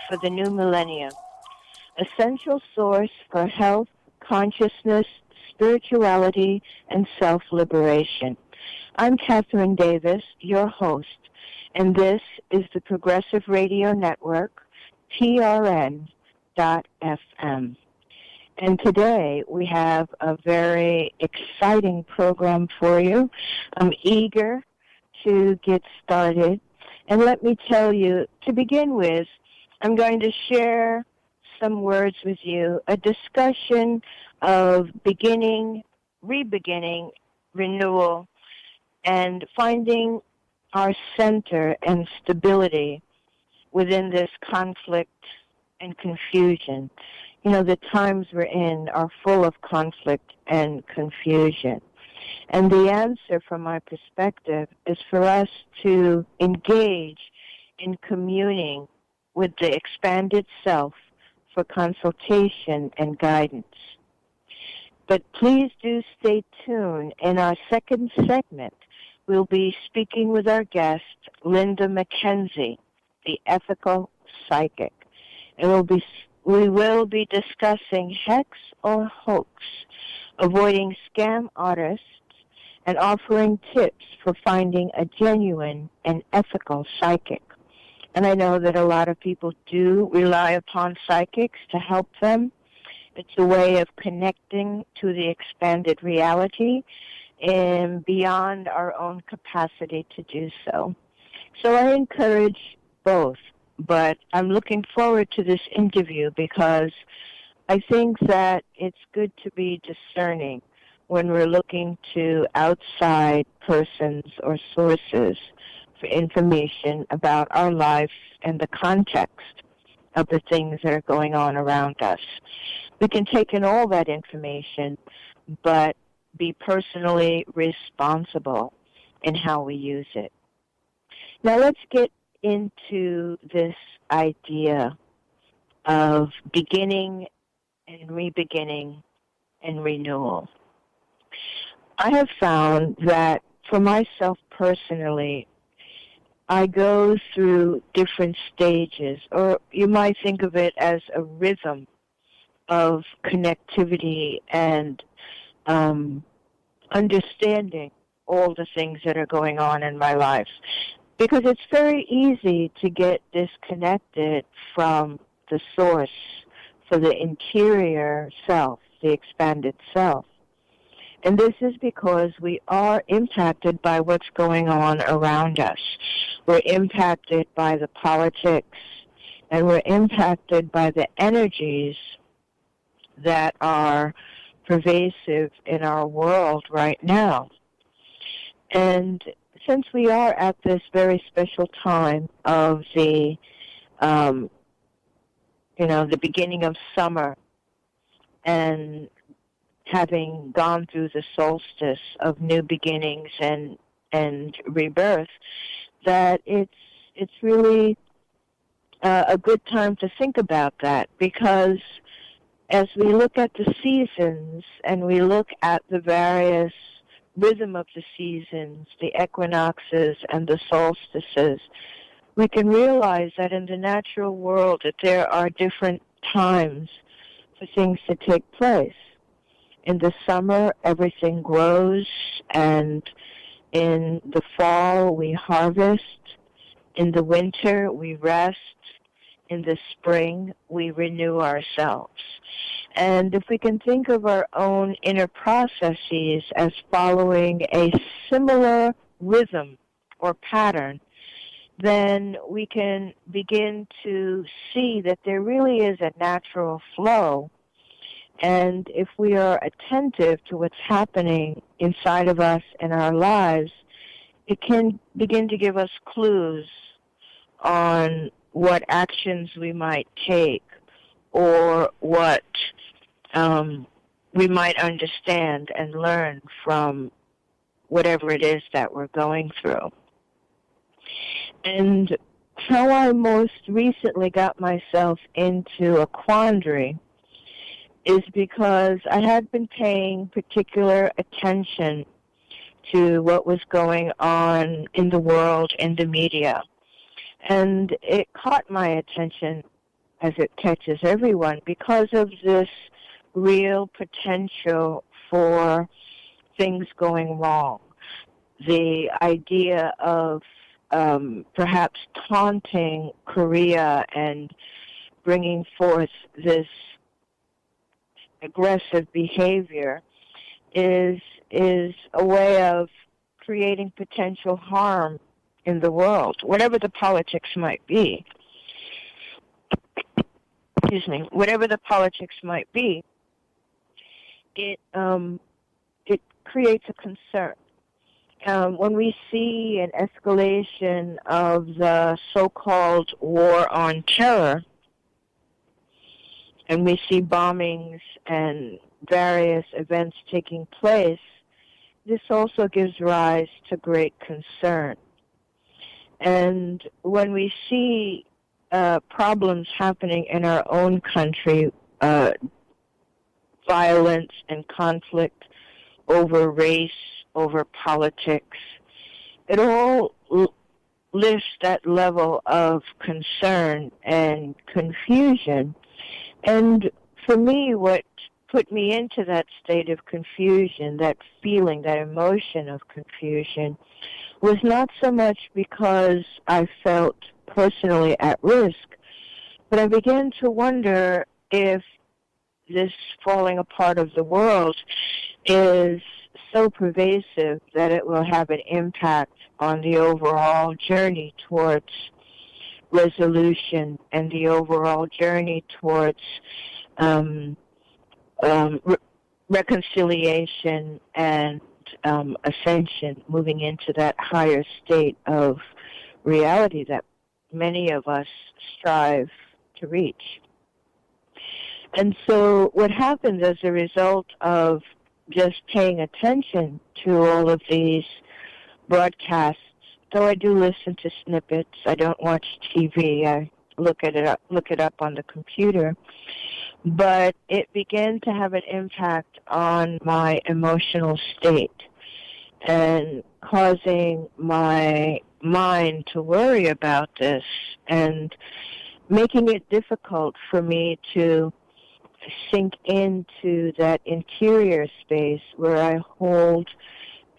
For the new millennium, essential source for health, consciousness, spirituality, and self-liberation. I'm Kathryn Davis, your host, and this is the Progressive Radio Network, PRN.FM. And today we have a very exciting program for you. I'm eager to get started. And let me tell you, to begin with, I'm going to share some words with you, a discussion of beginning, re-beginning, renewal, and finding our center and stability within this conflict and confusion. You know, the times we're in are full of conflict and confusion. And the answer, from my perspective, is for us to engage in communing with the expanded self for consultation and guidance. But please do stay tuned. In our second segment, we'll be speaking with our guest, Linda Mackenzie, the ethical psychic. And we will be discussing Hex or Hoax, avoiding scam artists, and offering tips for finding a genuine and ethical psychic. And I know that a lot of people do rely upon psychics to help them. It's a way of connecting to the expanded reality and beyond our own capacity to do so. So I encourage both, but I'm looking forward to this interview because I think that it's good to be discerning when we're looking to outside persons or sources for information about our life and the context of the things that are going on around us. We can take in all that information, but be personally responsible in how we use it. Now let's get into this idea of beginning and re-beginning and renewal. I have found that for myself personally, I go through different stages, or you might think of it as a rhythm of connectivity and understanding all the things that are going on in my life. Because it's very easy to get disconnected from the source for the interior self, the expanded self. And this is because we are impacted by what's going on around us. We're impacted by the politics, and we're impacted by the energies that are pervasive in our world right now. And since we are at this very special time of the beginning of summer, and having gone through the solstice of new beginnings and rebirth, that it's really a good time to think about that, because as we look at the seasons and we look at the various rhythm of the seasons, the equinoxes and the solstices, we can realize that in the natural world that there are different times for things to take place. In the summer, everything grows, and in the fall, we harvest. In the winter, we rest. In the spring, we renew ourselves. And if we can think of our own inner processes as following a similar rhythm or pattern, then we can begin to see that there really is a natural flow. And if we are attentive to what's happening inside of us in our lives, it can begin to give us clues on what actions we might take or what we might understand and learn from whatever it is that we're going through. And how I most recently got myself into a quandary is because I had been paying particular attention to what was going on in the world, in the media. And it caught my attention, as it catches everyone, because of this real potential for things going wrong. The idea of perhaps taunting Korea and bringing forth this aggressive behavior is a way of creating potential harm in the world, whatever the politics might be. Excuse me, whatever the politics might be, it creates a concern. When we see an escalation of the so-called war on terror, and we see bombings and various events taking place, this also gives rise to great concern. And when we see problems happening in our own country, violence and conflict over race, over politics, it all lifts that level of concern and confusion. And for me, what put me into that state of confusion, that feeling, that emotion of confusion, was not so much because I felt personally at risk, but I began to wonder if this falling apart of the world is so pervasive that it will have an impact on the overall journey towards resolution and the overall journey towards reconciliation and ascension, moving into that higher state of reality that many of us strive to reach. And so what happens as a result of just paying attention to all of these broadcasts, though I do listen to snippets, I don't watch TV, I look it up on the computer, but it began to have an impact on my emotional state and causing my mind to worry about this and making it difficult for me to sink into that interior space where I hold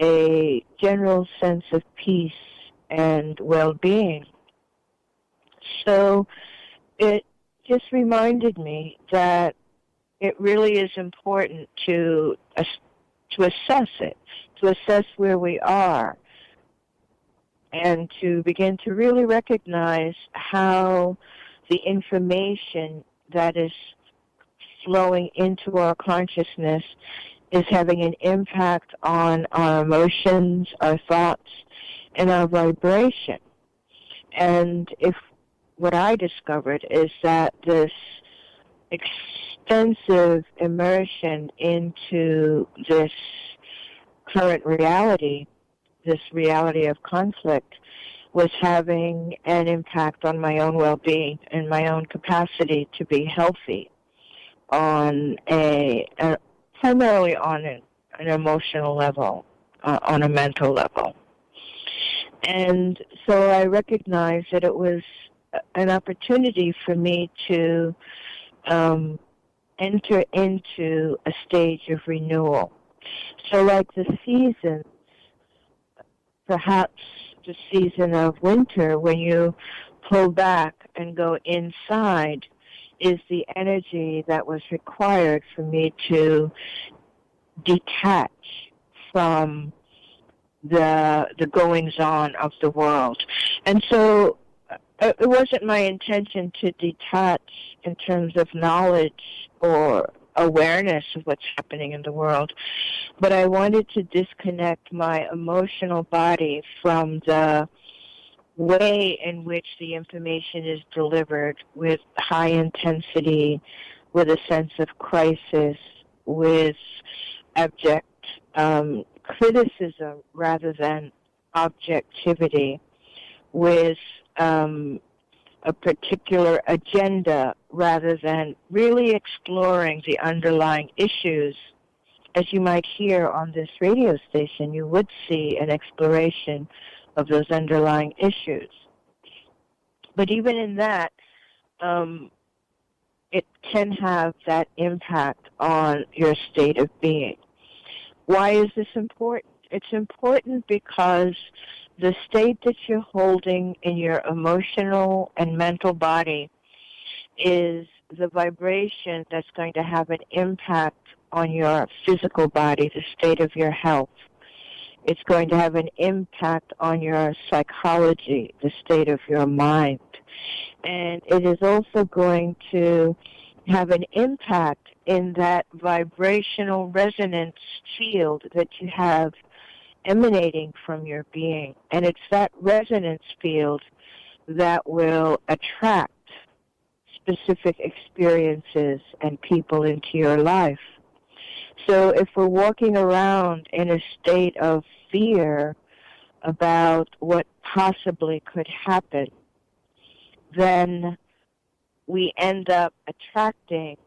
a general sense of peace and well-being. So it just reminded me that it really is important to assess it, to assess where we are, and to begin to really recognize how the information that is flowing into our consciousness is having an impact on our emotions, our thoughts, and our vibration. And if what I discovered is that this extensive immersion into this current reality, this reality of conflict, was having an impact on my own well-being and my own capacity to be healthy on primarily on an emotional level, on a mental level. And so I recognized that it was an opportunity for me to enter into a stage of renewal. So like the seasons, perhaps the season of winter, when you pull back and go inside, is the energy that was required for me to detach from the goings-on of the world. And so it wasn't my intention to detach in terms of knowledge or awareness of what's happening in the world, but I wanted to disconnect my emotional body from the way in which the information is delivered with high intensity, with a sense of crisis, with abject criticism rather than objectivity, with a particular agenda rather than really exploring the underlying issues. As you might hear on this radio station, you would see an exploration of those underlying issues. But even in that, it can have that impact on your state of being. Why is this important? It's important because the state that you're holding in your emotional and mental body is the vibration that's going to have an impact on your physical body, the state of your health. It's going to have an impact on your psychology, the state of your mind. And it is also going to have an impact in that vibrational resonance field that you have emanating from your being. And it's that resonance field that will attract specific experiences and people into your life. So if we're walking around in a state of fear about what possibly could happen, then we end up attracting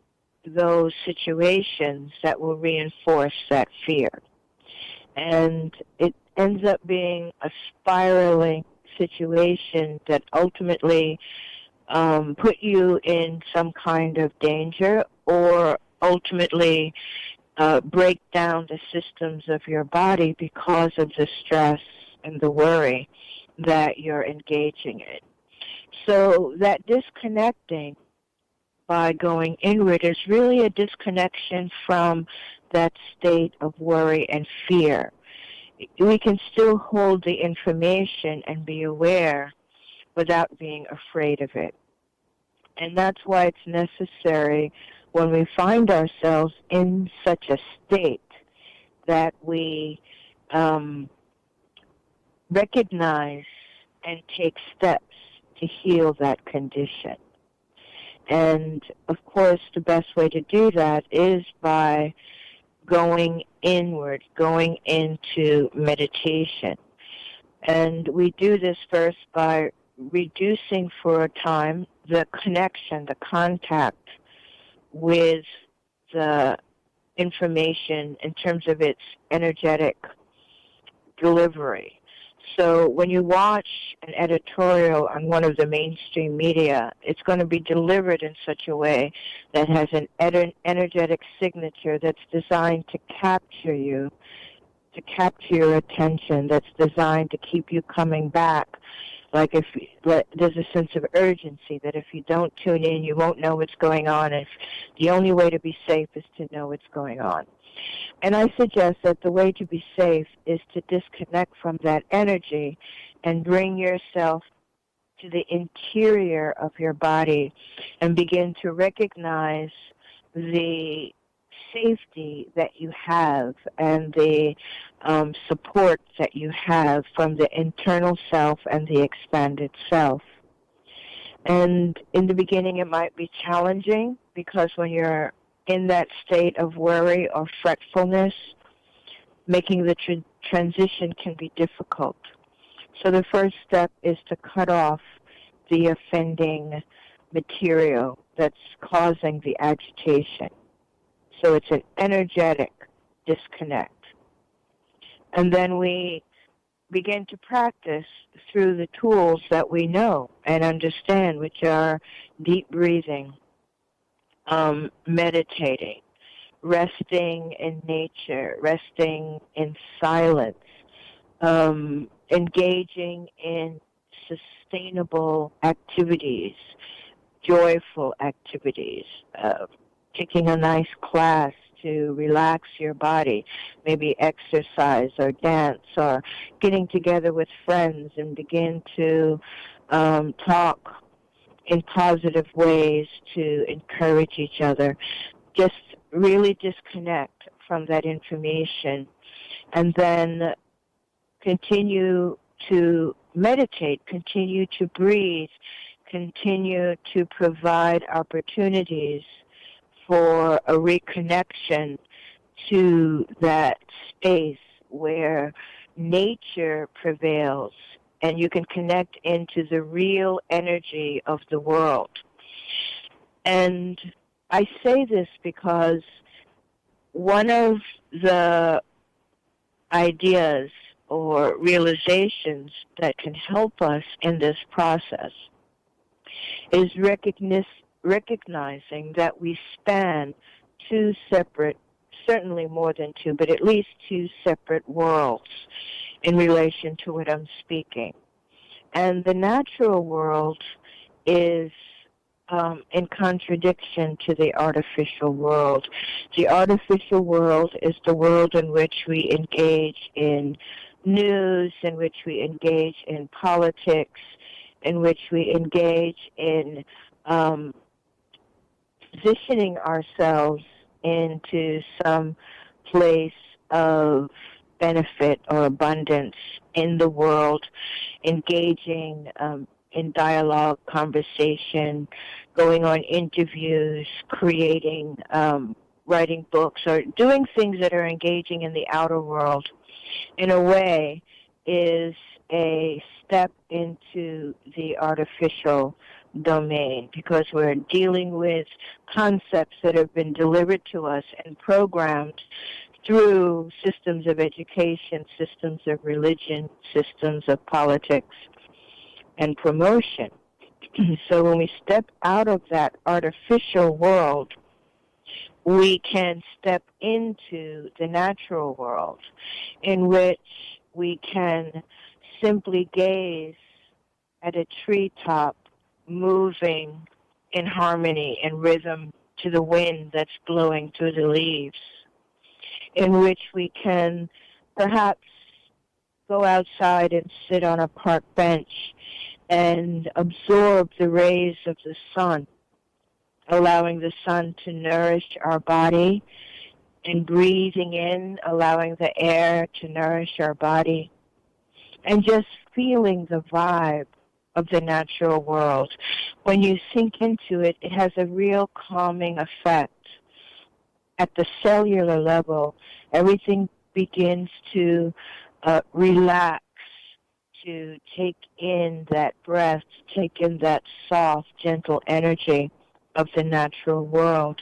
those situations that will reinforce that fear. And it ends up being a spiraling situation that ultimately put you in some kind of danger or ultimately break down the systems of your body because of the stress and the worry that you're engaging in. So that disconnecting by going inward is really a disconnection from that state of worry and fear. We can still hold the information and be aware without being afraid of it. And that's why it's necessary when we find ourselves in such a state that we recognize and take steps to heal that condition. And, of course, the best way to do that is by going inward, going into meditation. And we do this first by reducing for a time the connection, the contact with the information in terms of its energetic delivery. So when you watch an editorial on one of the mainstream media, it's going to be delivered in such a way that has an energetic signature that's designed to capture you, to capture your attention, that's designed to keep you coming back. Like there's a sense of urgency that if you don't tune in, you won't know what's going on. And the only way to be safe is to know what's going on. And I suggest that the way to be safe is to disconnect from that energy and bring yourself to the interior of your body and begin to recognize the safety that you have and the support that you have from the internal self and the expanded self. And in the beginning it might be challenging because when you're in that state of worry or fretfulness, making the transition can be difficult. So the first step is to cut off the offending material that's causing the agitation. So it's an energetic disconnect. And then we begin to practice through the tools that we know and understand, which are deep breathing, meditating, resting in nature, resting in silence, engaging in sustainable activities, joyful activities, taking a nice class to relax your body, maybe exercise or dance, or getting together with friends and begin to talk in positive ways to encourage each other. Just really disconnect from that information and then continue to meditate, continue to breathe, continue to provide opportunities for a reconnection to that space where nature prevails and you can connect into the real energy of the world. And I say this because one of the ideas or realizations that can help us in this process is recognizing that we span two separate, certainly more than two, but at least two separate worlds in relation to what I'm speaking. And the natural world is in contradiction to the artificial world. The artificial world is the world in which we engage in news, in which we engage in politics, in which we engage in positioning ourselves into some place of benefit or abundance in the world, engaging in dialogue, conversation, going on interviews, creating, writing books, or doing things that are engaging in the outer world, in a way, is a step into the artificial domain, because we're dealing with concepts that have been delivered to us and programmed through systems of education, systems of religion, systems of politics, and promotion. So when we step out of that artificial world, we can step into the natural world, in which we can simply gaze at a treetop moving in harmony and rhythm to the wind that's blowing through the leaves, in which we can perhaps go outside and sit on a park bench and absorb the rays of the sun, allowing the sun to nourish our body, and breathing in, allowing the air to nourish our body, and just feeling the vibe of the natural world. When you sink into it, it has a real calming effect. At the cellular level, everything begins to relax, to take in that breath, take in that soft, gentle energy of the natural world.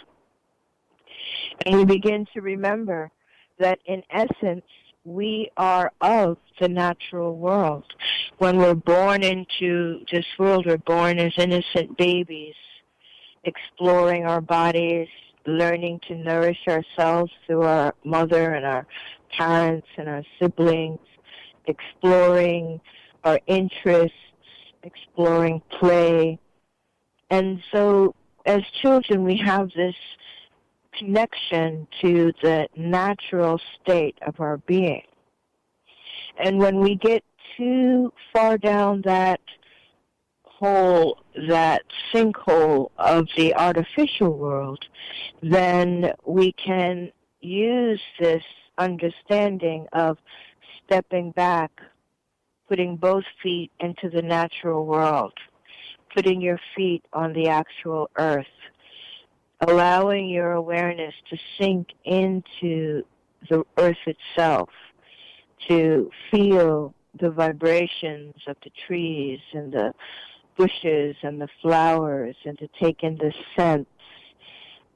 And we begin to remember that in essence, we are of the natural world. When we're born into this world, we're born as innocent babies, exploring our bodies, learning to nourish ourselves through our mother and our parents and our siblings, exploring our interests, exploring play. And so as children, we have this connection to the natural state of our being. And when we get too far down that hole, that sinkhole of the artificial world, then we can use this understanding of stepping back, putting both feet into the natural world, putting your feet on the actual earth, allowing your awareness to sink into the earth itself, to feel the vibrations of the trees and the bushes and the flowers, and to take in the scents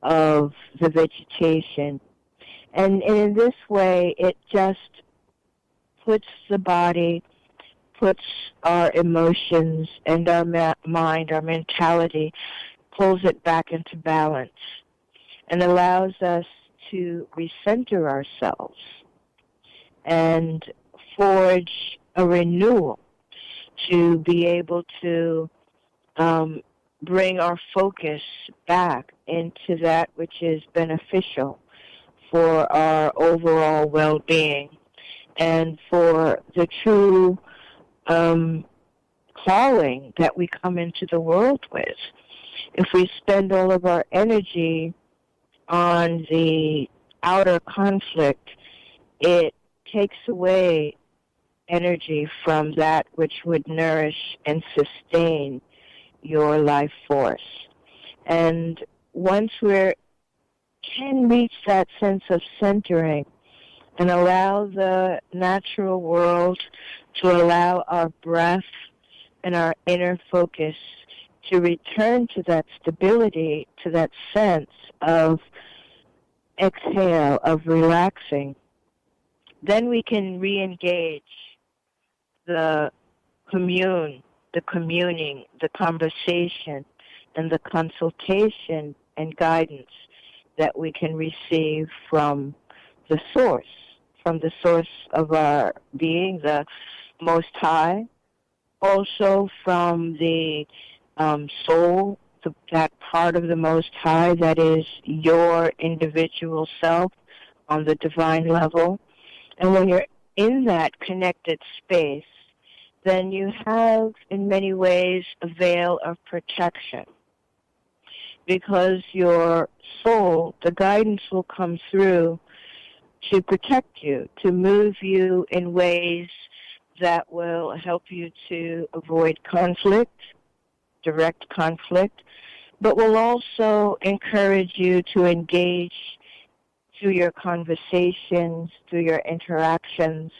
of the vegetation. And in this way, it just puts the body, puts our emotions and our mind, our mentality, pulls it back into balance, and allows us to recenter ourselves and forge a renewal, to be able to bring our focus back into that which is beneficial for our overall well-being and for the true calling that we come into the world with. If we spend all of our energy on the outer conflict, it takes away energy from that which would nourish and sustain your life force. And once we can reach that sense of centering, and allow the natural world to allow our breath and our inner focus to return to that stability, to that sense of exhale, of relaxing. Then we can re-engage the communing, the conversation, and the consultation and guidance that we can receive from the source of our being, the Most High, also from the soul, that part of the Most High that is your individual self on the divine level. And when you're in that connected space, then you have, in many ways, a veil of protection. Because your soul, the guidance will come through to protect you, to move you in ways that will help you to avoid conflict, direct conflict, but will also encourage you to engage through your conversations, through your interactions,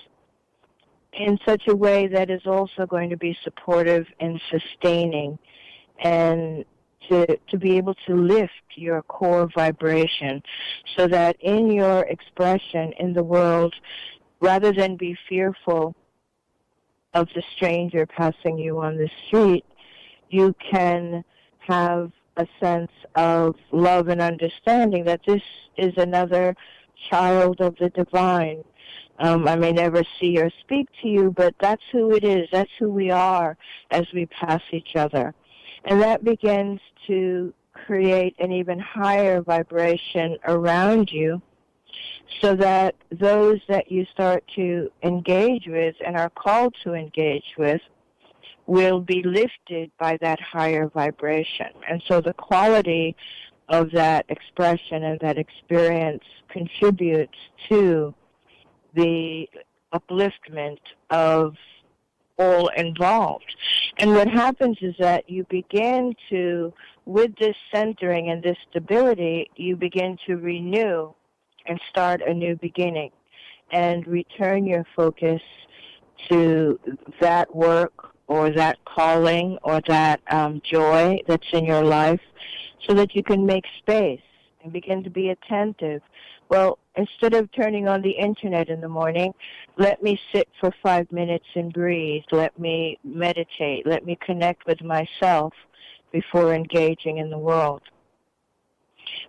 in such a way that is also going to be supportive and sustaining, and to be able to lift your core vibration so that in your expression in the world, rather than be fearful of the stranger passing you on the street, you can have a sense of love and understanding that this is another child of the divine. I may never see or speak to you, but that's who it is. That's who we are as we pass each other. And that begins to create an even higher vibration around you so that those that you start to engage with and are called to engage with will be lifted by that higher vibration. And so the quality of that expression and that experience contributes to the upliftment of all involved. And what happens is that you begin to, with this centering and this stability, you begin to renew and start a new beginning and return your focus to that work or that calling or that joy that's in your life so that you can make space and begin to be attentive. Well, instead of turning on the internet in the morning, let me sit for 5 minutes and breathe. Let me meditate. Let me connect with myself before engaging in the world.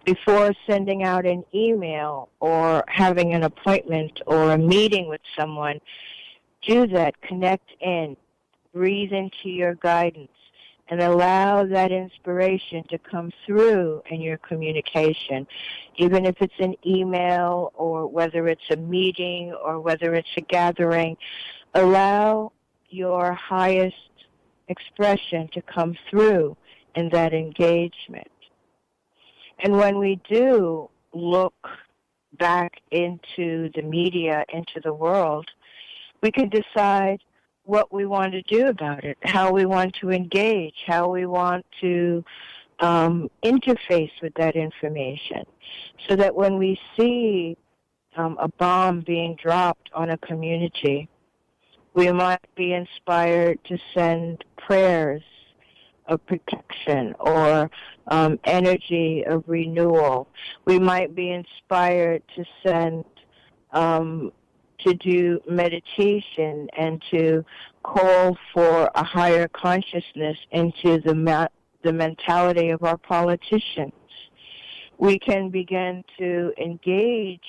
Before sending out an email or having an appointment or a meeting with someone, do that. Connect in. Breathe into your guidance and allow that inspiration to come through in your communication, even if it's an email or whether it's a meeting or whether it's a gathering. Allow your highest expression to come through in that engagement. And when we do look back into the media, into the world, we can decide what we want to do about it, how we want to engage, how we want to interface with that information, so that when we see a bomb being dropped on a community, we might be inspired to send prayers of protection or energy of renewal. We might be inspired to send to do meditation and to call for a higher consciousness into the mentality of our politicians. We can begin to engage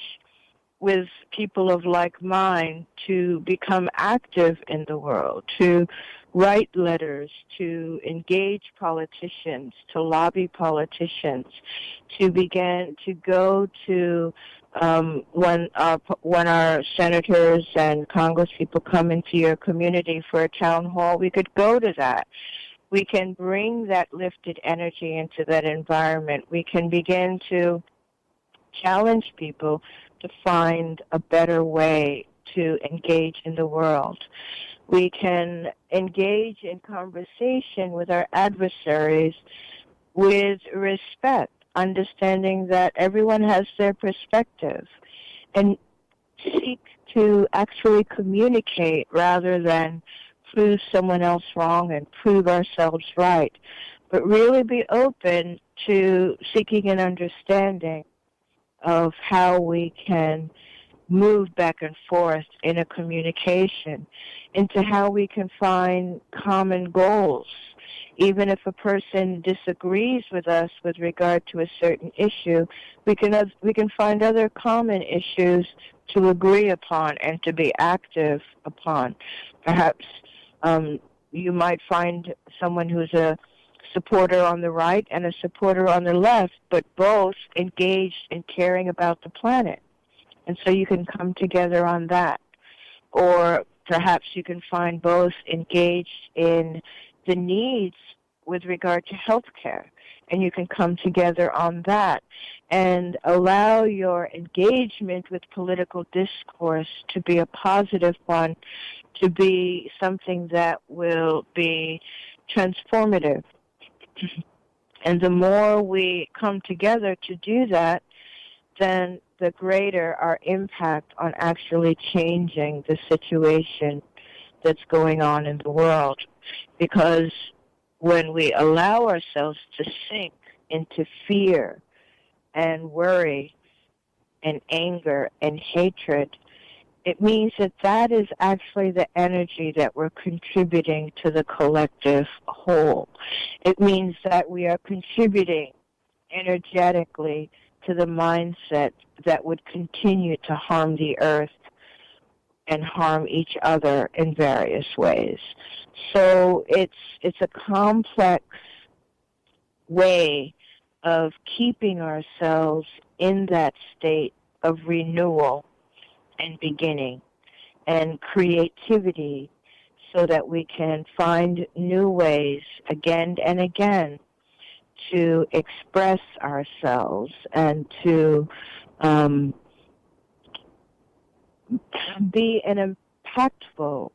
with people of like mind to become active in the world, to write letters, to engage politicians, to lobby politicians, to begin to go to when our senators and congresspeople come into your community for a town hall, we could go to that. We can bring that lifted energy into that environment. We can begin to challenge people to find a better way to engage in the world. We can engage in conversation with our adversaries with respect, understanding that everyone has their perspective. And seek to actually communicate rather than prove someone else wrong and prove ourselves right, but really be open to seeking an understanding of how we can move back and forth in a communication, into how we can find common goals. Even if a person disagrees with us with regard to a certain issue, we can find other common issues to agree upon and to be active upon. Perhaps you might find someone who's a supporter on the right and a supporter on the left, but both engaged in caring about the planet. And so you can come together on that. Or perhaps you can find both engaged in the needs with regard to health care, and you can come together on that and allow your engagement with political discourse to be a positive one, to be something that will be transformative. And the more we come together to do that, then the greater our impact on actually changing the situation that's going on in the world. Because when we allow ourselves to sink into fear and worry and anger and hatred, it means that that is actually the energy that we're contributing to the collective whole. It means that we are contributing energetically to the mindset that would continue to harm the earth and harm each other in various ways. So it's a complex way of keeping ourselves in that state of renewal and beginning and creativity, so that we can find new ways again and again to express ourselves and to be an impactful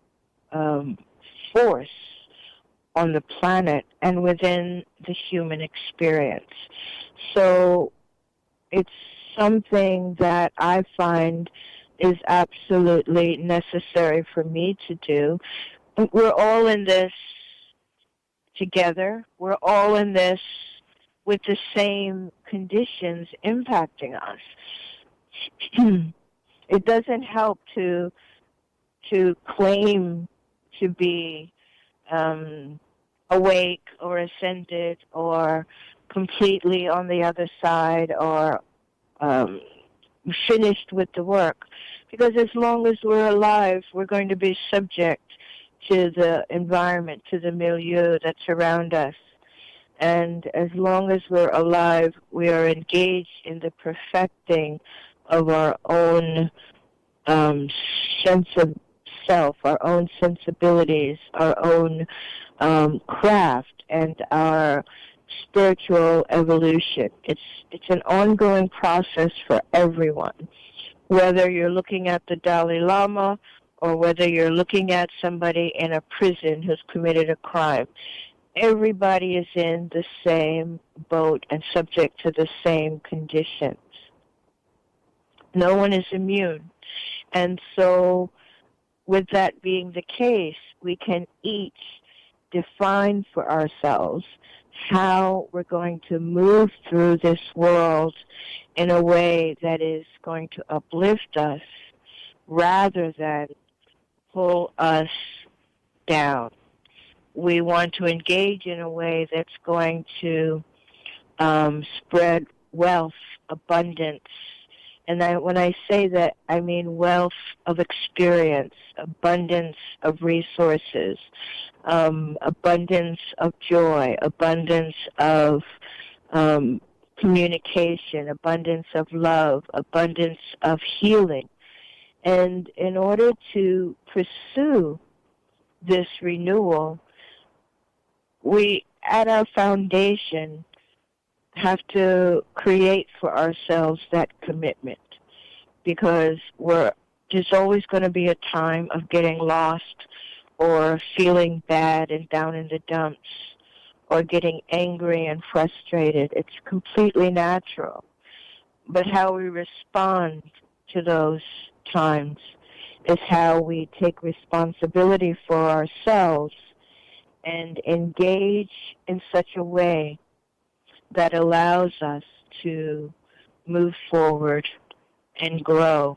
force on the planet and within the human experience. So it's something that I find is absolutely necessary for me to do. We're all in this together. We're all in this with the same conditions impacting us. It doesn't help to claim to be awake or ascended or completely on the other side or finished with the work. Because as long as we're alive, we're going to be subject to the environment, to the milieu that's around us. And as long as we're alive, we are engaged in the perfecting of our own sense of self, our own sensibilities, our own craft, and our spiritual evolution. It's an ongoing process for everyone. Whether you're looking at the Dalai Lama or whether you're looking at somebody in a prison who's committed a crime, everybody is in the same boat and subject to the same conditions. No one is immune. And so, with that being the case, we can each define for ourselves how we're going to move through this world in a way that is going to uplift us rather than pull us down. We want to engage in a way that's going to spread wealth, abundance. And when I say that, I mean wealth of experience, abundance of resources, abundance of joy, abundance of communication, abundance of love, abundance of healing. And in order to pursue this renewal, we, at our foundation, have to create for ourselves that commitment, because there's always going to be a time of getting lost or feeling bad and down in the dumps or getting angry and frustrated. It's completely natural. But how we respond to those times is how we take responsibility for ourselves and engage in such a way that allows us to move forward and grow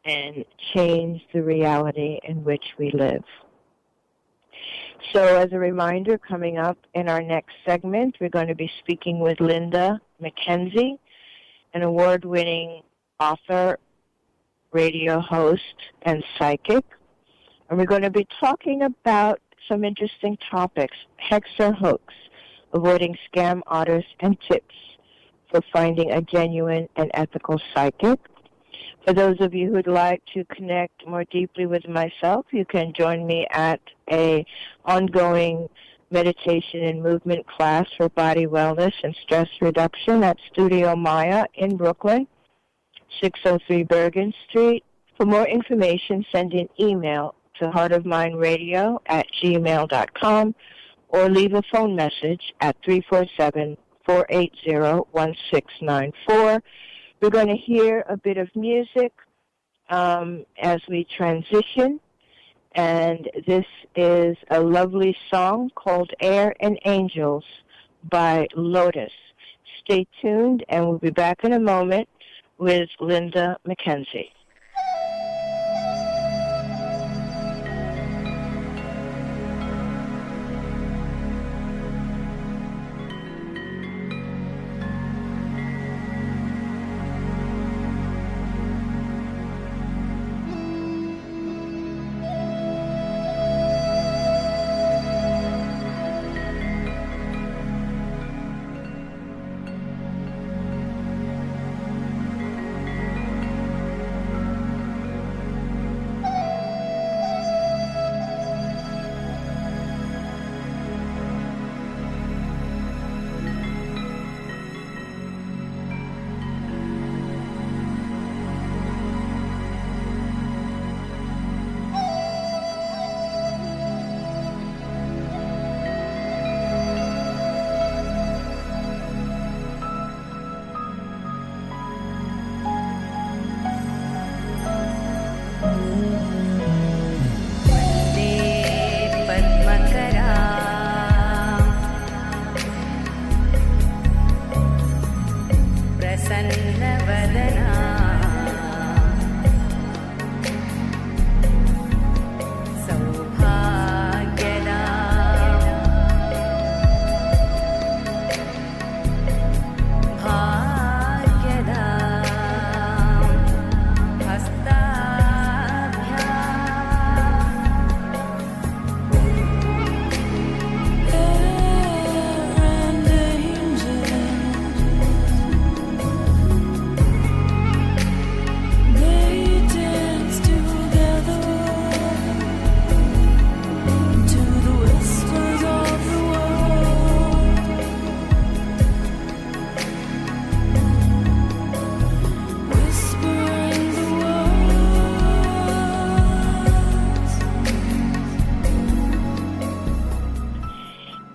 and change the reality in which we live. So as a reminder, coming up in our next segment, we're going to be speaking with Linda Mackenzie, an award-winning author, radio host, and psychic. And we're going to be talking about some interesting topics, hex or hoax, avoiding scam artists and tips for finding a genuine and ethical psychic. For those of you who'd like to connect more deeply with myself, you can join me at a ongoing meditation and movement class for body wellness and stress reduction at Studio Maya in Brooklyn, 603 Bergen Street. For more information, send an email to heartofmindradio@gmail.com or leave a phone message at 347-480-1694. We're going to hear a bit of music as we transition, and this is a lovely song called Air and Angels by Lotus. Stay tuned, and we'll be back in a moment with Linda Mackenzie.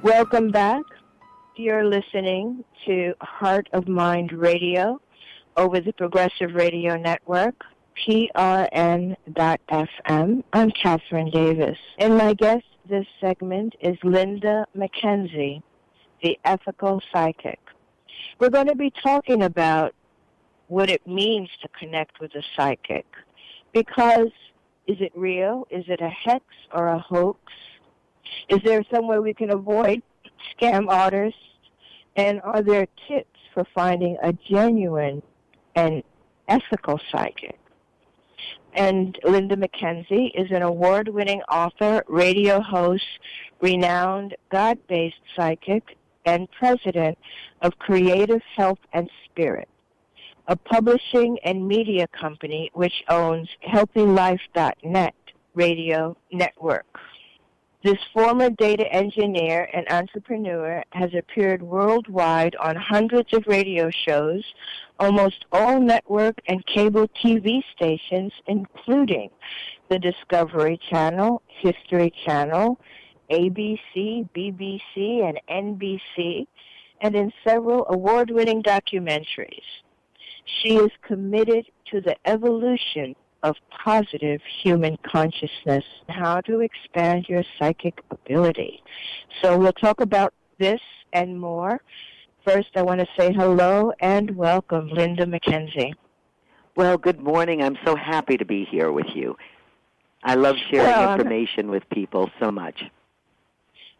Welcome back. You're listening to Heart of Mind Radio over the Progressive Radio Network, PRN.FM. I'm Kathryn Davis. And my guest this segment is Linda Mackenzie, the ethical psychic. We're going to be talking about what it means to connect with a psychic. Because is it real? Is it a hex or a hoax? Is there some way we can avoid scam artists? And are there tips for finding a genuine and ethical psychic? And Linda Mackenzie is an award-winning author, radio host, renowned God-based psychic, and president of Creative Health and Spirit, a publishing and media company which owns HealthyLife.net radio network. This former data engineer and entrepreneur has appeared worldwide on hundreds of radio shows, almost all network and cable TV stations, including the Discovery Channel, History Channel, ABC, BBC, and NBC, and in several award-winning documentaries. She is committed to the evolution of positive human consciousness, how to expand your psychic ability. So we'll talk about this and more. First, I want to say hello and welcome, Linda Mackenzie. Well, good morning. I'm so happy to be here with you. I love sharing information with people so much.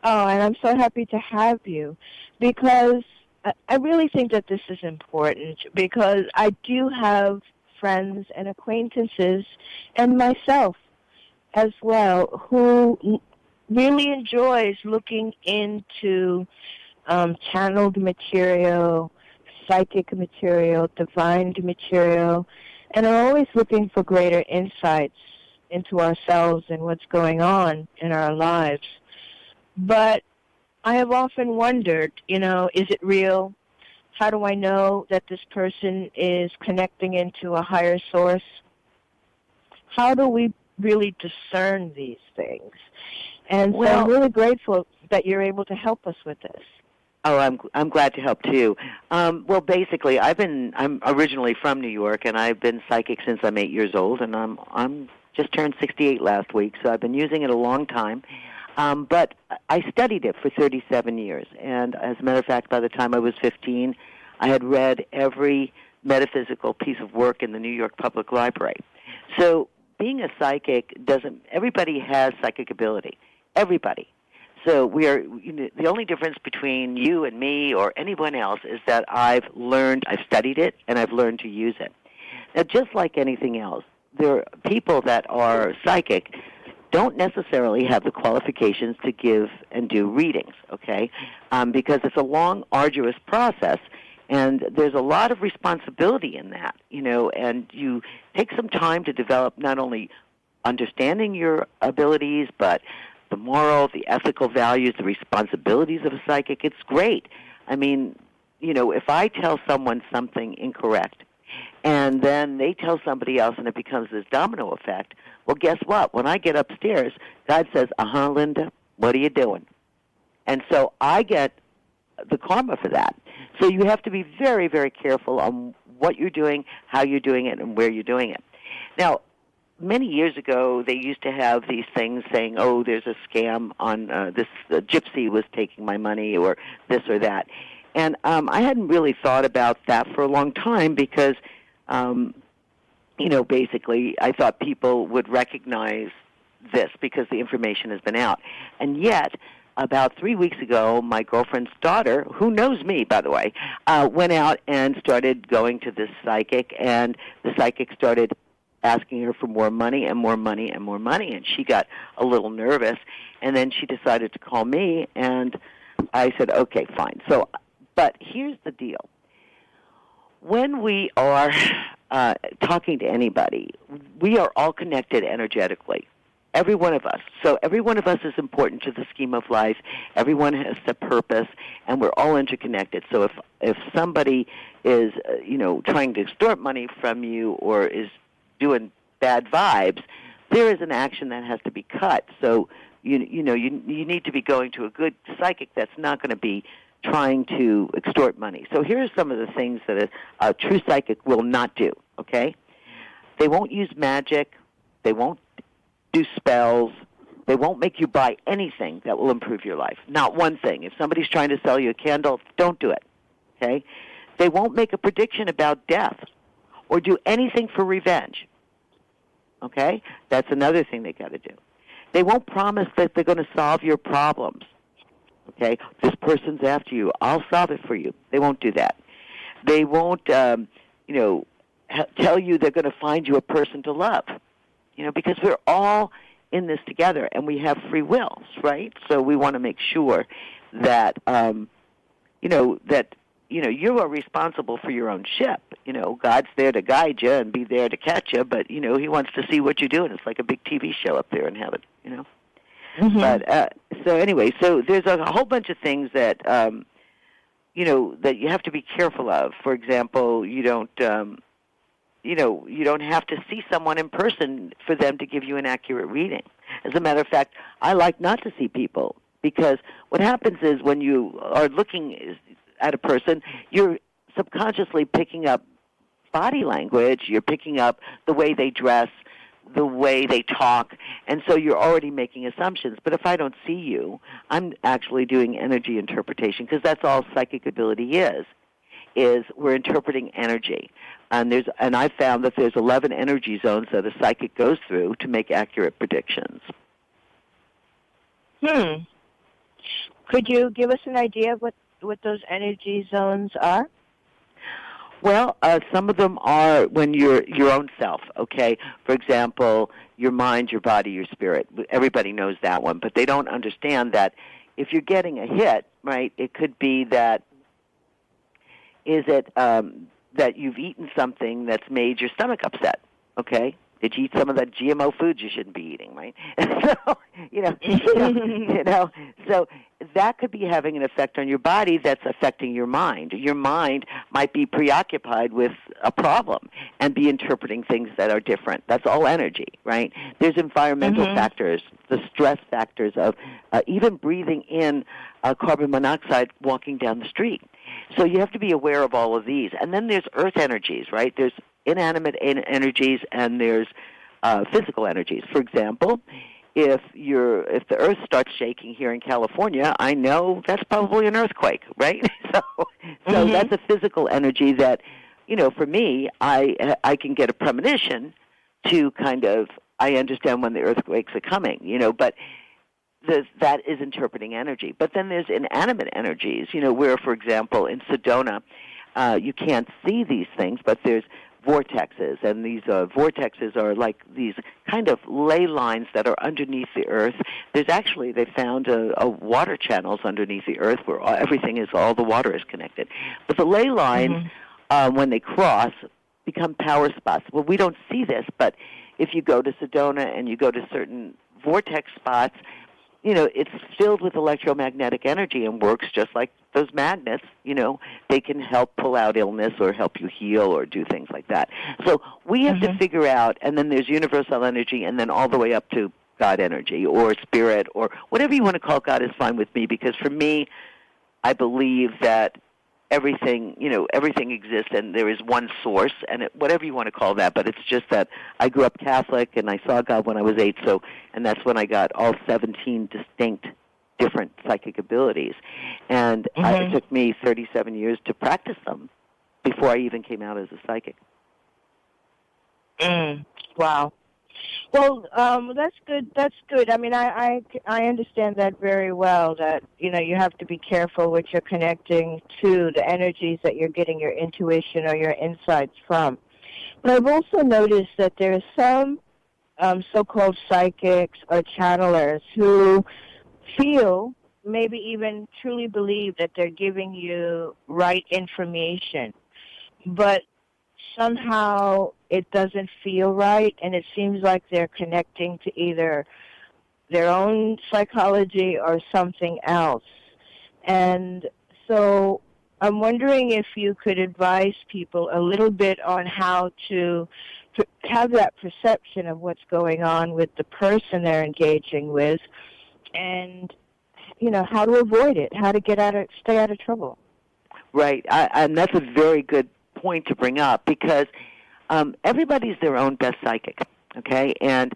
Oh, and I'm so happy to have you because I really think that this is important because I do have friends and acquaintances and myself as well who really enjoys looking into channeled material, psychic material, divine material, and are always looking for greater insights into ourselves and what's going on in our lives. But I have often wondered, is it real? How do I know that this person is connecting into a higher source? How do we really discern these things? And so I'm really grateful that you're able to help us with this. Oh, I'm glad to help too. Well, basically, I'm originally from New York, and I've been psychic since I'm 8 years old, and I'm just turned 68 last week, so I've been using it a long time. But I studied it for 37 years, and as a matter of fact, by the time I was 15, I had read every metaphysical piece of work in the New York Public Library. So being a psychic everybody has psychic ability. Everybody. So the only difference between you and me or anyone else is that I've studied it, and I've learned to use it. Now, just like anything else, there are people that are psychic don't necessarily have the qualifications to give and do readings, okay? Because it's a long, arduous process, and there's a lot of responsibility in that, and you take some time to develop not only understanding your abilities, but the moral, the ethical values, the responsibilities of a psychic. It's great. I mean, if I tell someone something incorrect, and then they tell somebody else, and it becomes this domino effect, well, guess what? When I get upstairs, God says, Linda, what are you doing? And so I get the karma for that. So you have to be very, very careful on what you're doing, how you're doing it, and where you're doing it. Now, many years ago, they used to have these things saying, there's a scam on this gypsy was taking my money or this or that. And I hadn't really thought about that for a long time because basically I thought people would recognize this because the information has been out. And yet, about 3 weeks ago, my girlfriend's daughter, who knows me, by the way, went out and started going to this psychic, and the psychic started asking her for more money and more money and more money, and she got a little nervous, and then she decided to call me, and I said, okay, fine. But here's the deal. When we are talking to anybody, we are all connected energetically, every one of us. So every one of us is important to the scheme of life. Everyone has a purpose, and we're all interconnected. So if somebody is, trying to extort money from you or is doing bad vibes, there is an action that has to be cut. So you need to be going to a good psychic that's not going to be trying to extort money. So here are some of the things that a true psychic will not do, okay? They won't use magic. They won't do spells. They won't make you buy anything that will improve your life. Not one thing. If somebody's trying to sell you a candle, don't do it, okay? They won't make a prediction about death or do anything for revenge, okay? That's another thing they got to do. They won't promise that they're going to solve your problems. Okay, this person's after you. I'll solve it for you. They won't do that. They won't, tell you they're going to find you a person to love, because we're all in this together and we have free wills, right? So we want to make sure that, you are responsible for your own ship. God's there to guide you and be there to catch you, but, He wants to see what you're doing. It's like a big TV show up there in heaven, Mm-hmm. But so anyway, so there's a whole bunch of things that that you have to be careful of. For example, you don't have to see someone in person for them to give you an accurate reading. As a matter of fact, I like not to see people because what happens is when you are looking at a person, you're subconsciously picking up body language. You're picking up the way they dress. the way they talk, and so you're already making assumptions. But if I don't see you, I'm actually doing energy interpretation, because that's all psychic ability is we're interpreting energy. And I've found that there's 11 energy zones that a psychic goes through to make accurate predictions. Could you give us an idea of what those energy zones are? Well, some of them are when you're your own self, okay? For example, your mind, your body, your spirit. Everybody knows that one, but they don't understand that if you're getting a hit, right, it could be that that you've eaten something that's made your stomach upset, okay? Did you eat some of that GMO foods you shouldn't be eating, right? So, so that could be having an effect on your body that's affecting your mind. Your mind might be preoccupied with a problem and be interpreting things that are different. That's all energy, right? There's environmental factors, the stress factors of even breathing in carbon monoxide walking down the street. So you have to be aware of all of these. And then there's earth energies, right? There's inanimate energies and there's physical energies. For example, if the earth starts shaking here in California, I know that's probably an earthquake, right? So that's a physical energy that, for me, I can get a premonition to I understand when the earthquakes are coming, but that is interpreting energy. But then there's inanimate energies, where, for example, in Sedona, you can't see these things, but there's vortexes, and these vortexes are like these kind of ley lines that are underneath the earth. There's actually, they found a water channels underneath the earth where all the water is connected. But the ley lines, when they cross, become power spots. Well, we don't see this, but if you go to Sedona and you go to certain vortex spots, it's filled with electromagnetic energy and works just like those magnets. They can help pull out illness or help you heal or do things like that. So we have to figure out, and then there's universal energy, and then all the way up to God energy or spirit or whatever you want to call God is fine with me, because for me, I believe that everything exists and there is one source, and whatever you want to call that, but it's just that I grew up Catholic and I saw God when I was 8, and that's when I got all 17 distinct different psychic abilities. And it took me 37 years to practice them before I even came out as a psychic. Wow. Well, that's good. That's good. I mean, I understand that very well, that, you have to be careful what you're connecting to, the energies that you're getting your intuition or your insights from. But I've also noticed that there are some so-called psychics or channelers who feel, maybe even truly believe, that they're giving you right information, but somehow it doesn't feel right, and it seems like they're connecting to either their own psychology or something else. And so I'm wondering if you could advise people a little bit on how to have that perception of what's going on with the person they're engaging with, and, how to avoid it, how to stay out of trouble. Right, and that's a very good point to bring up, because everybody's their own best psychic, okay? And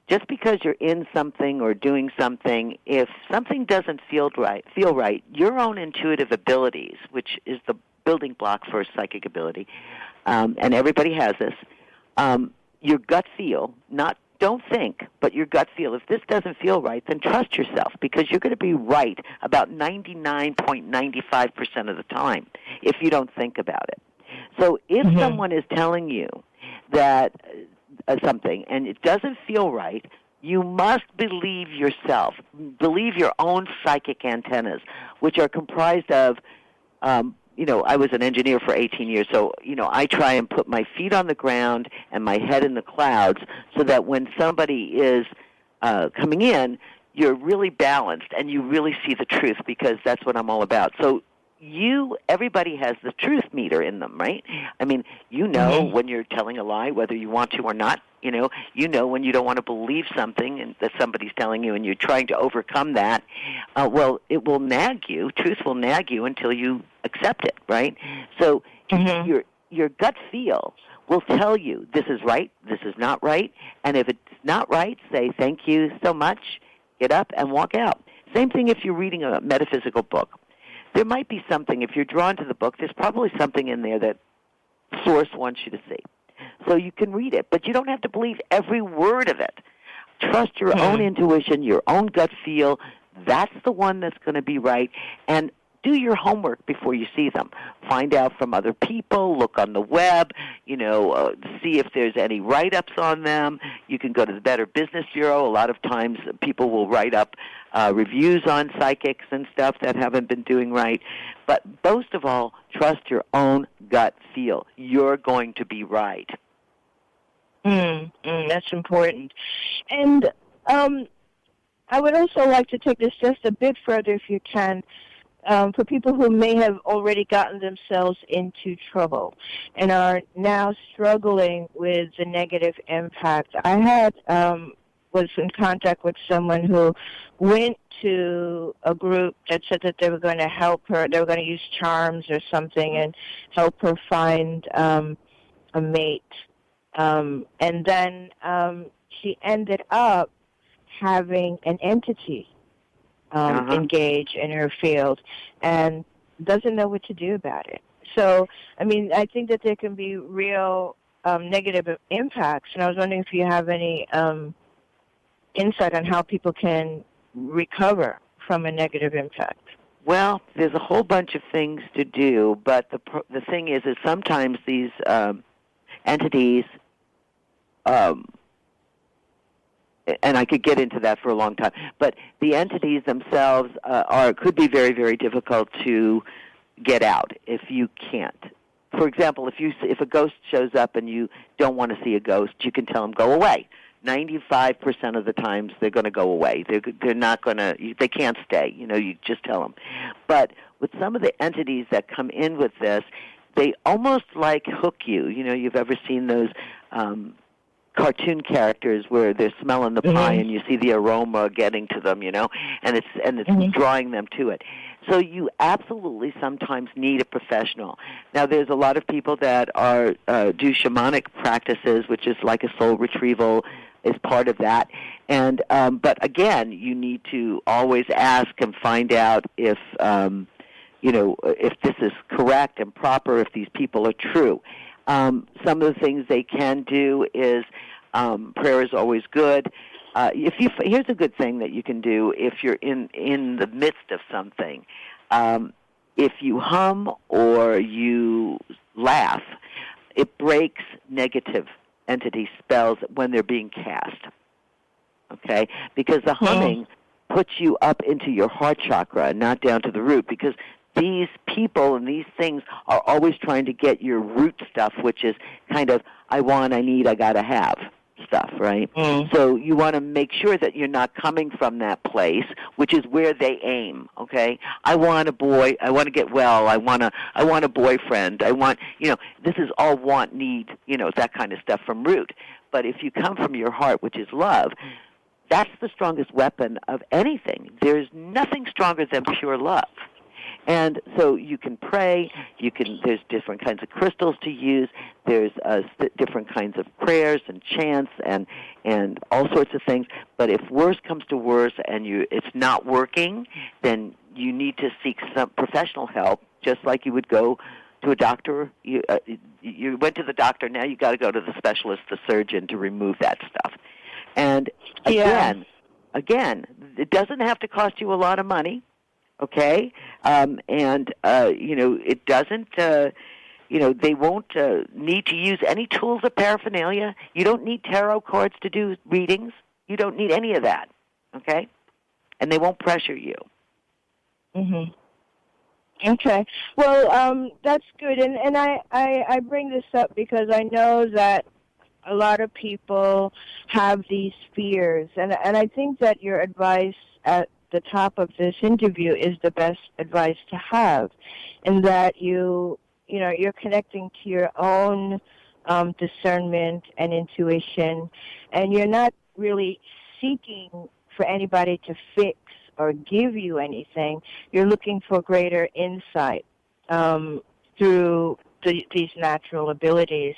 just because you're in something or doing something, if something doesn't feel right, your own intuitive abilities, which is the building block for psychic ability, and everybody has this, your gut feel, don't think, but your gut feel. If this doesn't feel right, then trust yourself, because you're going to be right about 99.95% of the time if you don't think about it. So if someone is telling you that something and it doesn't feel right, you must believe yourself. Believe your own psychic antennas, which are comprised of, I was an engineer for 18 years, so, I try and put my feet on the ground and my head in the clouds so that when somebody is coming in, you're really balanced and you really see the truth, because that's what I'm all about. So everybody has the truth meter in them, right? I mean, when you're telling a lie, whether you want to or not. When you don't want to believe something and that somebody's telling you and you're trying to overcome that, it will nag you. Truth will nag you until you accept it, right? So your gut feel will tell you this is right, this is not right, and if it's not right, say thank you so much, get up and walk out. Same thing if you're reading a metaphysical book. There might be something, if you're drawn to the book, there's probably something in there that Source wants you to see. So you can read it, but you don't have to believe every word of it. Trust your own intuition, your own gut feel. That's the one that's going to be right. And do your homework before you see them. Find out from other people. Look on the web. See if there's any write-ups on them. You can go to the Better Business Bureau. A lot of times people will write up reviews on psychics and stuff that haven't been doing right. But most of all, trust your own gut feel. You're going to be right. That's important. And I would also like to take this just a bit further, if you can, for people who may have already gotten themselves into trouble and are now struggling with the negative impact. I was in contact with someone who went to a group that said that they were going to help her, they were going to use charms or something and help her find a mate. And then she ended up having an entity engage in her field and doesn't know what to do about it. So, I think that there can be real negative impacts, and I was wondering if you have any insight on how people can recover from a negative impact. Well, there's a whole bunch of things to do, but the thing is sometimes these entities, and I could get into that for a long time, but the entities themselves could be very, very difficult to get out if you can't. For example, if a ghost shows up and you don't want to see a ghost, you can tell them go away. 95% of the times they're going to go away. They're not going to. They can't stay. You just tell them. But with some of the entities that come in with this, they almost like hook you. You've ever seen those cartoon characters where they're smelling the pie and you see the aroma getting to them, and it's drawing them to it. So you absolutely sometimes need a professional. Now, there's a lot of people that do shamanic practices, which is like a soul retrieval, is part of that. And but again, you need to always ask and find out if if this is correct and proper, if these people are true. Some of the things they can do is prayer is always good. Here's a good thing that you can do if you're in the midst of something. If you hum or you laugh, it breaks negative entity spells when they're being cast. Okay? Because the humming puts you up into your heart chakra, not down to the root, because these people and these things are always trying to get your root stuff, which is kind of I want, I need, I gotta have stuff, right? So you want to make sure that you're not coming from that place, which is where they aim. Okay, I want a boy, I want to get well, I want a boyfriend, I want, this is all want, need, that kind of stuff from root. But if you come from your heart, which is love, that's the strongest weapon of anything. There's nothing stronger than pure love. And so you can pray, there's different kinds of crystals to use, there's different kinds of prayers and chants and all sorts of things. But if worse comes to worse and it's not working, then you need to seek some professional help, just like you would go to a doctor. You went to the doctor, now you got to go to the specialist, the surgeon, to remove that stuff. And again, it doesn't have to cost you a lot of money. Okay, it doesn't. They won't need to use any tools or paraphernalia. You don't need tarot cards to do readings. You don't need any of that. Okay, and they won't pressure you. Okay. Well, that's good, and I bring this up because I know that a lot of people have these fears, and I think that your advice at the top of this interview is the best advice to have, in that you're connecting to your own discernment and intuition, and you're not really seeking for anybody to fix or give you anything. You're looking for greater insight through these natural abilities.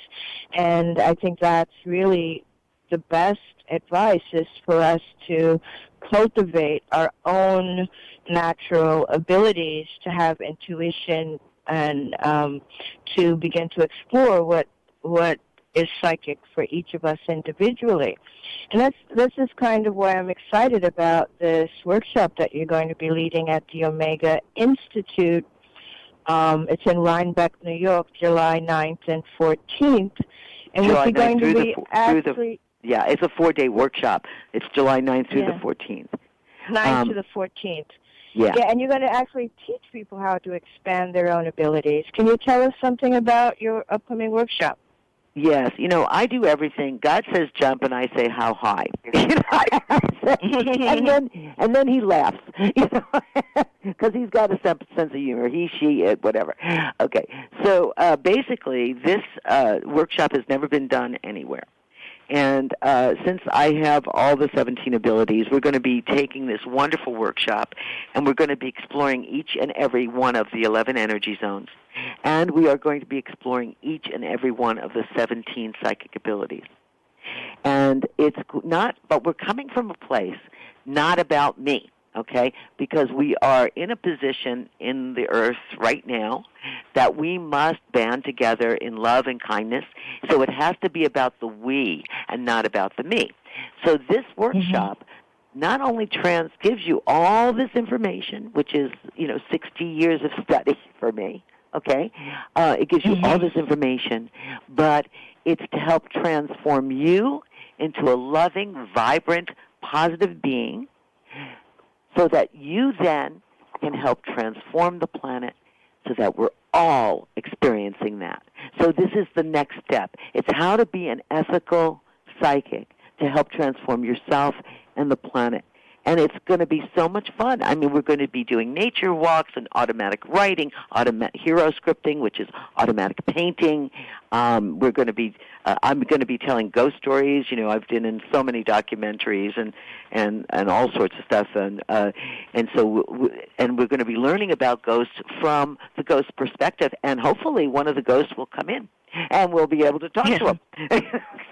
And I think that's really the best advice, is for us to cultivate our own natural abilities, to have intuition, and to begin to explore what is psychic for each of us individually. And this is kind of why I'm excited about this workshop that you're going to be leading at the Omega Institute. It's in Rhinebeck, New York, July 9th and 14th. And July we're going 9th to be actually... Yeah, it's a 4-day workshop. It's July 9th through the 14th. 9th to the 14th. Yeah. Yeah, and you're going to actually teach people how to expand their own abilities. Can you tell us something about your upcoming workshop? Yes, I do everything. God says jump, and I say how high. and then he laughs, because he's got a sense of humor. He, she, it, whatever. Okay, so basically, this workshop has never been done anywhere. And since I have all the 17 abilities, we're going to be taking this wonderful workshop, and we're going to be exploring each and every one of the 11 energy zones. And we are going to be exploring each and every one of the 17 psychic abilities. And it's not, but we're coming from a place not about me, okay? Because we are in a position in the earth right now that we must band together in love and kindness. So it has to be about the we and not about the me. So this workshop not only gives you all this information, which is, 60 years of study for me, okay? It gives you all this information, but it's to help transform you into a loving, vibrant, positive being, so that you then can help transform the planet, so that we're all experiencing that. So this is the next step. It's how to be an ethical psychic to help transform yourself and the planet. And it's going to be so much fun. I mean, we're going to be doing nature walks and automatic writing, hero scripting, which is automatic painting. We're going to be, I'm going to be telling ghost stories. I've been in so many documentaries and all sorts of stuff, and so we're going to be learning about ghosts from the ghost perspective, and hopefully one of the ghosts will come in, and we'll be able to talk to them.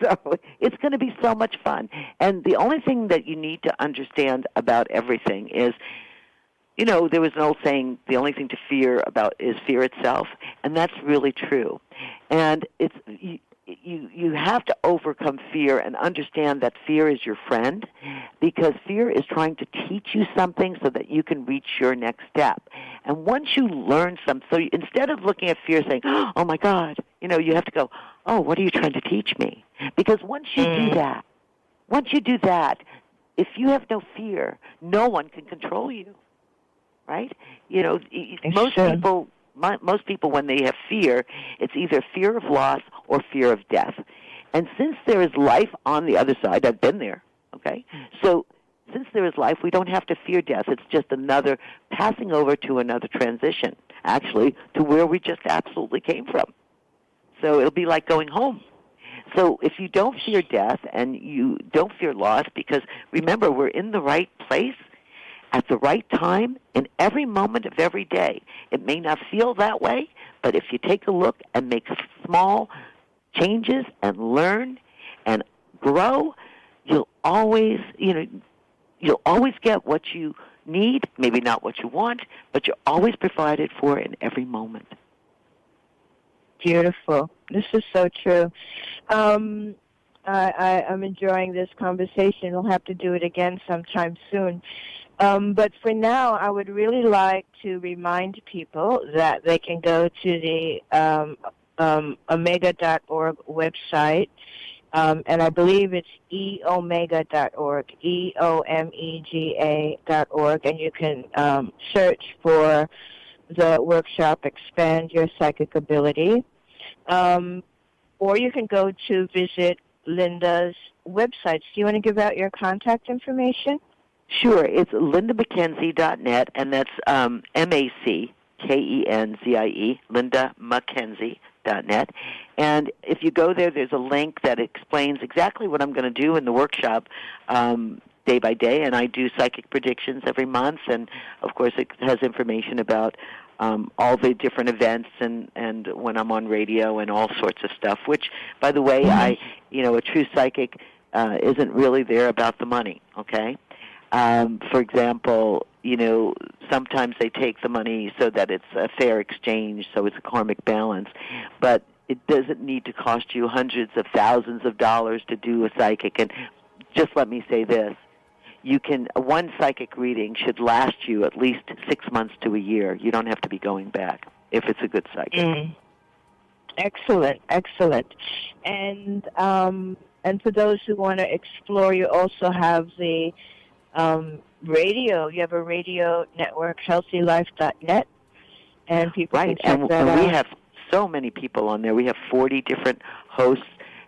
So it's going to be so much fun. And the only thing that you need to understand about everything is, there was an old saying, the only thing to fear about is fear itself, and that's really true. And it's you have to overcome fear and understand that fear is your friend, because fear is trying to teach you something so that you can reach your next step. And once you learn something, so instead of looking at fear saying, oh my God, you have to go, oh, what are you trying to teach me? Because once you do that, if you have no fear, no one can control you, right? Most people, when they have fear, it's either fear of loss or fear of death. And since there is life on the other side, I've been there, okay? So since there is life, we don't have to fear death. It's just another passing over to another transition, actually, to where we just absolutely came from. So it'll be like going home. So if you don't fear death and you don't fear loss, because remember, we're in the right place at the right time in every moment of every day. It may not feel that way, but if you take a look and make small changes and learn and grow, you'll always get what you need, maybe not what you want, but you're always provided for in every moment. Beautiful. This is so true. I'm enjoying this conversation. We'll have to do it again sometime soon. But for now, I would really like to remind people that they can go to the omega.org website, and I believe it's eomega.org, eomega.org, and you can search for the workshop, Expand Your Psychic Ability. Or you can go to visit Linda's website. Do you want to give out your contact information? Sure. It's lindamackenzie.net, and that's MacKenzie, LindaMackenzie.net. And if you go there, there's a link that explains exactly what I'm going to do in the workshop day by day, and I do psychic predictions every month, and of course it has information about all the different events and when I'm on radio and all sorts of stuff, which, by the way, a true psychic isn't really there about the money, okay? For example, sometimes they take the money so that it's a fair exchange, so it's a karmic balance, but it doesn't need to cost you hundreds of thousands of dollars to do a psychic. And just let me say this. One psychic reading should last you at least 6 months to a year. You don't have to be going back if it's a good psychic. Excellent. And for those who want to explore, you also have the radio. You have a radio network, healthylife.net, and people can check that out. And we have so many people on there. We have 40 different hosts,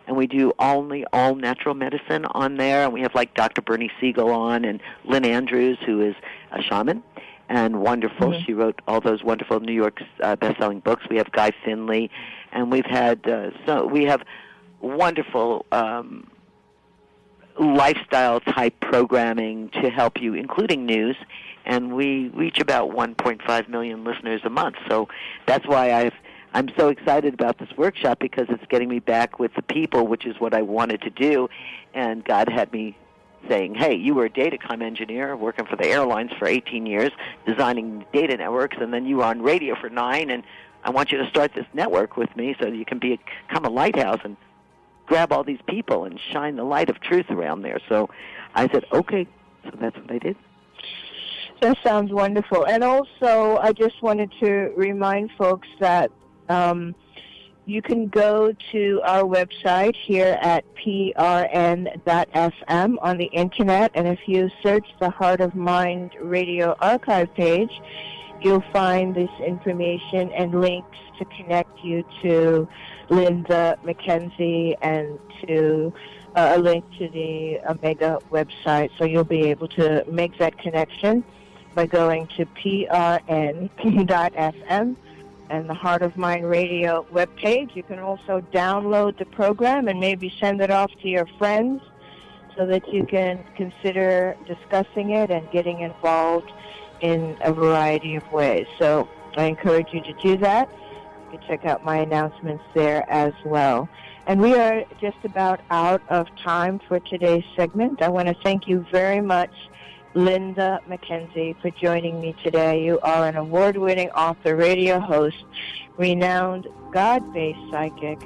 and we do all natural medicine on there. And we have like Dr. Bernie Siegel on, and Lynn Andrews, who is a shaman and wonderful. She wrote all those wonderful New York best-selling books. We have Guy Finley, and we've had we have wonderful lifestyle type programming to help you, including news. And we reach about 1.5 million listeners a month. So that's why I'm so excited about this workshop, because it's getting me back with the people, which is what I wanted to do. And God had me saying, hey, you were a datacom engineer working for the airlines for 18 years, designing data networks, and then you were on radio for 9, and I want you to start this network with me so that you can become a lighthouse and grab all these people and shine the light of truth around there. So I said, okay, so that's what I did. That sounds wonderful. And also, I just wanted to remind folks that you can go to our website here at prn.fm on the Internet, and if you search the Heart of Mind Radio archive page, you'll find this information and links to connect you to Linda Mackenzie and to a link to the Omega website. So you'll be able to make that connection by going to prn.fm and the Heart of Mind Radio webpage. You can also download the program and maybe send it off to your friends so that you can consider discussing it and getting involved in a variety of ways. So I encourage you to do that. You can check out my announcements there as well. And we are just about out of time for today's segment. I want to thank you very much, Linda Mackenzie, for joining me today. You are an award-winning author, radio host, renowned God-based psychic,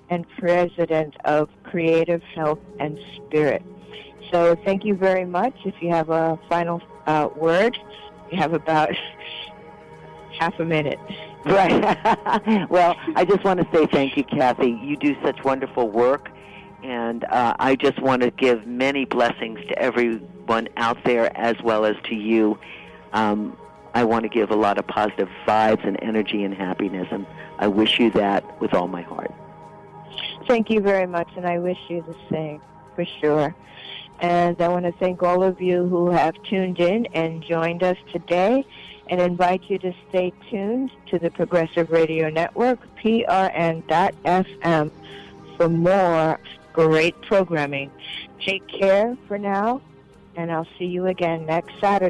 and president of Creative Health and Spirit. So thank you very much. If you have a final word, you have about half a minute. Right. Well, I just want to say thank you, Kathy. You do such wonderful work. And I just want to give many blessings to everyone out there as well as to you. I want to give a lot of positive vibes and energy and happiness, and I wish you that with all my heart. Thank you very much, and I wish you the same, for sure. And I want to thank all of you who have tuned in and joined us today, and invite you to stay tuned to the Progressive Radio Network, prn.fm, for more great programming. Take care for now, and I'll see you again next Saturday.